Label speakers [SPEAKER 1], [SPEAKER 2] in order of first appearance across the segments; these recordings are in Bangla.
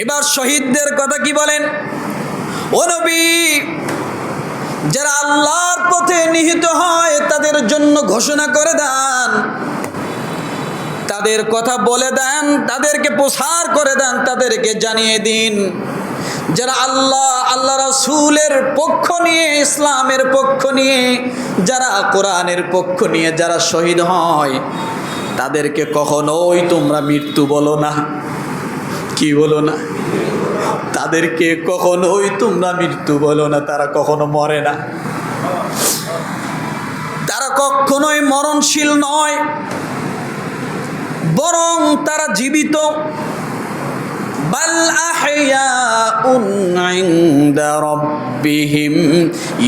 [SPEAKER 1] এবার শহীদদের কথা কি বলেন? ও নবী, যারা আল্লাহর পথে নিহত হয় তাদের জন্য ঘোষণা করে দেন, তাদের কথা বলে দেন, তাদেরকে প্রসার করে দেন, তাদেরকে জানিয়ে দিন যারা আল্লাহ রাসূলের পক্ষ নিয়ে, ইসলামের পক্ষ নিয়ে, যারা কোরআনের পক্ষ নিয়ে যারা শহীদ হয় তাদেরকে কখনোই তোমরা মৃত্যু বলো না। কি বলো না? তাদেরকে কখনোই তোমরা মৃত্যু বলো না। তারা কখনো মরে না, তারা কখনোই মরণশীল নয়, বরং তারা জীবিত। বাল আহইয়াউন ইনদা রাব্বিহিম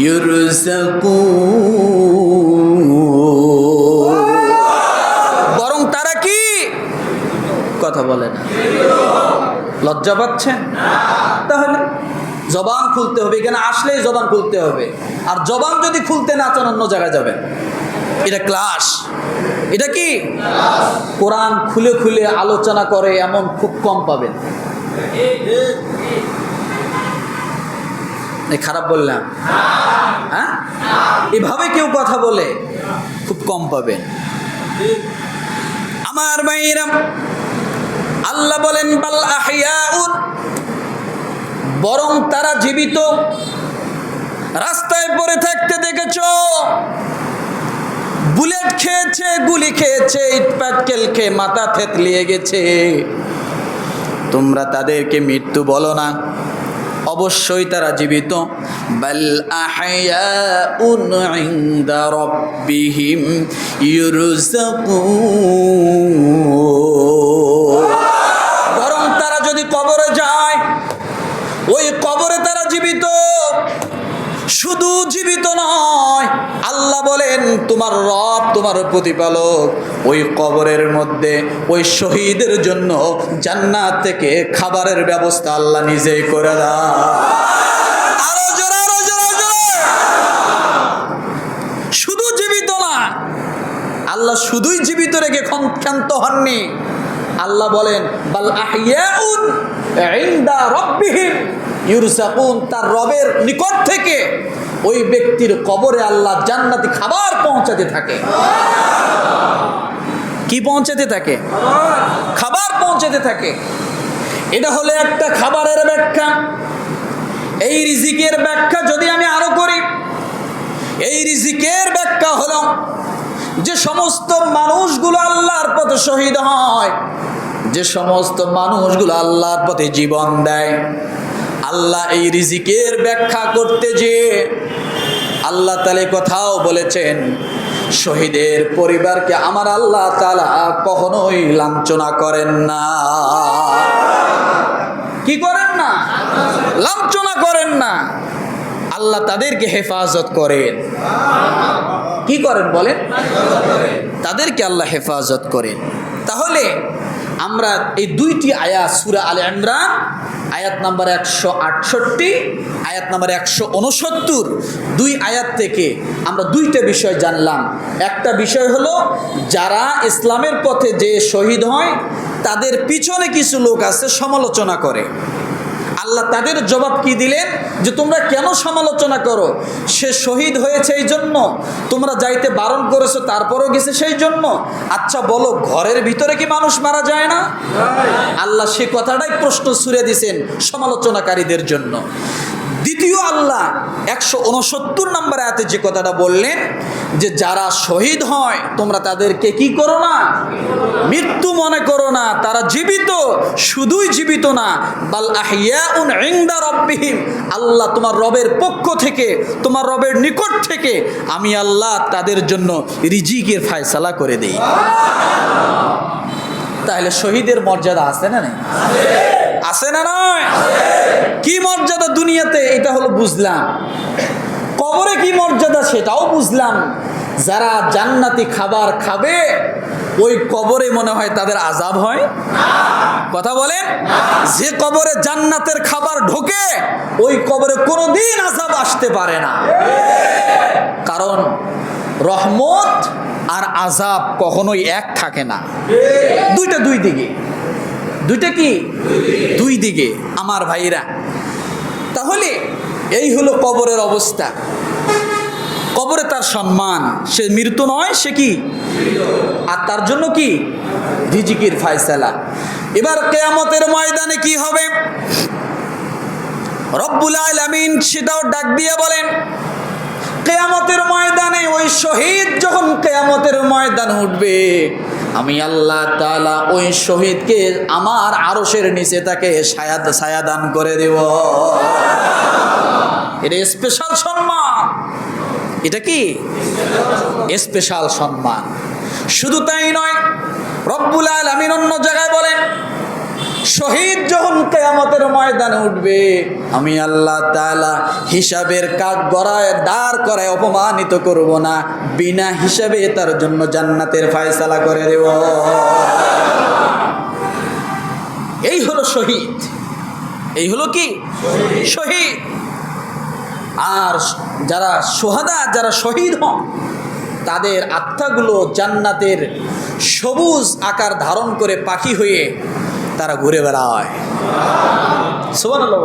[SPEAKER 1] ইরযাকুন, বরং তারা কি কথা বলে না। লজ্জা পাচ্ছেন? তাহলে জবান খুলতে হবে, এখানে আসলেই জবান খুলতে হবে। আর জবান যদি খুলতে না চান অন্য জায়গায় যাবেন। এটা ক্লাস। এটা কি কোরআন খুলে খুলে আলোচনা করে এমন খুব কম পাবেন। খারাপ বললাম? হ্যাঁ, এভাবে কেউ কথা বলে খুব কম পাবেন। আমার ভাইরা, আল্লাহ বলেন বাল আহইয়াউন, বরং তারা জীবিত। রাস্তায় পড়ে থাকতে দেখেছো, বুলেট খেয়েছে, গুলি খেয়েছে, ইট পাটকেল খেয়ে মাথা থেতলিয়ে গেছে, তোমরা তাদেরকে মৃত্যু বলো না, অবশ্যই তারা জীবিত। বাল আহইয়াউন ইনদা রাব্বিহিম ইরযাকুন, বরং তারা যদি কবরে যায়, ওই কবরে তারা জীবিত। শুধু জীবিত নয়, আল্লাহ বলেন তোমার রব, তোমার প্রতিপালক ওই কবরের মধ্যে ওই শহীদের জন্য জান্নাত থেকে খাবারের ব্যবস্থা আল্লাহ নিজেই করে দেয়। আরো জোরে, আরো জোরে, জোরে। শুধু জীবিত না, আল্লাহ শুধুই জীবিত রেখে ক্ষান্ত হননি। আল্লাহ বলেন বাল আহইয়াউন ইনদা রাব্বিহিম ইরযাকুন, তার রবের নিকট থেকে ওই ব্যক্তির কবরে আল্লাহ জান্নাতি খাবার পৌঁছাতে থাকে। কি পৌঁছাতে থাকে? খাবার পৌঁছাতে থাকে। এটা হলো একটা খাবারের ব্যাখ্যা। এই রিজিকের ব্যাখ্যা যদি আমি আরো করি, এই রিজিকের ব্যাখ্যা হলো যে সমস্ত মানুষগুলো আল্লাহর পথে শহীদ হয়, যে সমস্ত মানুষগুলো আল্লাহর পথে জীবন দেয়, আল্লাহ এই রিজিকের ব্যাখ্যা করতে যে আল্লাহ তাআলা কথাও বলেছেন, শহীদের পরিবারকে আমার আল্লাহ তাআলা কখনোই লাঞ্ছনা করেন না। কি করেন না? লাঞ্ছনা করেন না। আল্লাহ তাদেরকে হেফাজত করেন। কি করেন বলেন? তাদেরকে আল্লাহ হেফাজত করেন। তাহলে আমরা এই দুইটি আয়াত সূরা আলে ইমরান আয়াত নাম্বার 168, আয়াত নাম্বার 169, দুই আয়াত থেকে আমরা দুইটা বিষয় জানলাম। একটা বিষয় হলো যারা ইসলামের পথে যে শহীদ হয় তাদের পিছনে কিছু লোক আছে সমালোচনা করে। আল্লাহ তাদের জবাব কি দিলেন যে তোমরা কেন সমালোচনা করো? সে শহীদ হয়েছে এই জন্য, তোমরা যাইতে বারণ করেছো তারপরও গেছে সেই জন্য। আচ্ছা বলো, ঘরের ভিতরে কি মানুষ মারা যায় না? আল্লাহ সে কথাটাই প্রশ্ন ছুড়ে দিয়েছেন সমালোচনাকারীদের জন্য। দ্বিতীয় আল্লাহ 169 নম্বর আয়াতে যে কথাটা বললেন যে যারা শহীদ হয় তোমরা তাদেরকে কি করো না? মৃত্যু মনে করো না, তারা জীবিত। শুধুই জীবিত না, বাল আহইয়াউন ইনদা রাব্বিহিম, আল্লাহ তোমার রবের পক্ষ থেকে, তোমার রবের নিকট থেকে আমি আল্লাহ তাদের জন্য রিজিকের ফয়সালা করে দেই। তাহলে শহীদের মর্যাদা আছে না নেই? আছে না নয়? কি মর্যাদা দুনিয়াতে এটা হলো বুঝলাম, কবরে কি মর্যাদা সেটাও বুঝলাম। যারা জান্নাতি খাবার খাবে ওই কবরে মনে হয় তাদের আযাব হয়? কথা বলেন। যে কবরে জান্নাতের খাবার ঢোকে ওই কবরে কোনোদিন আযাব আসতে পারে না, কারণ রহমত আর আযাব কখনোই এক থাকে না। দুইটা দুই দিকে। দুইটা কি? দুই দিকে আমার ভাইরা। তাহলে এই হলো কবরের অবস্থা। কবরে তার সম্মান, সে মৃত নয়, সে কি, আর তার জন্য কি রিজিকের ফায়সালা। এবার কিয়ামতের ময়দানে কি হবে, রব্বুল আলামিন সেটাও ডাক দিয়ে বলেন। কিয়ামতের ময়দানে ওই শহীদ যখন কিয়ামতের ময়দানে উঠবে, আমি আল্লাহ তাআলা ওই শহীদকে আমার আরশের নিচে তাকে ছায়া দান করে দেব। এটা স্পেশাল সম্মান। এটা কি স্পেশাল সম্মান। শুধু তাই নয়, রব্বুল আলামিন অন্য জায়গায় বলেন, শহীদ যখন কিয়ামতের ময়দানে উঠবে, আমি আল্লাহ তাআলা হিসাবের কাঠ গড়ায় দাঁড় করায় অপমানিত করব না, বিনা হিসাবে তার জন্য জান্নাতের ফয়সালা করে দেব। এই হলো শহীদ, এই হলো কি শহীদ। আর যারা শুহাদা, যারা শহীদ হন, তাদের আত্মাগুলো জান্নাতের সবুজ আকার ধারণ করে পাখি হয়ে তারা ঘুরে বেড়ায়। সুবহানাল্লাহ।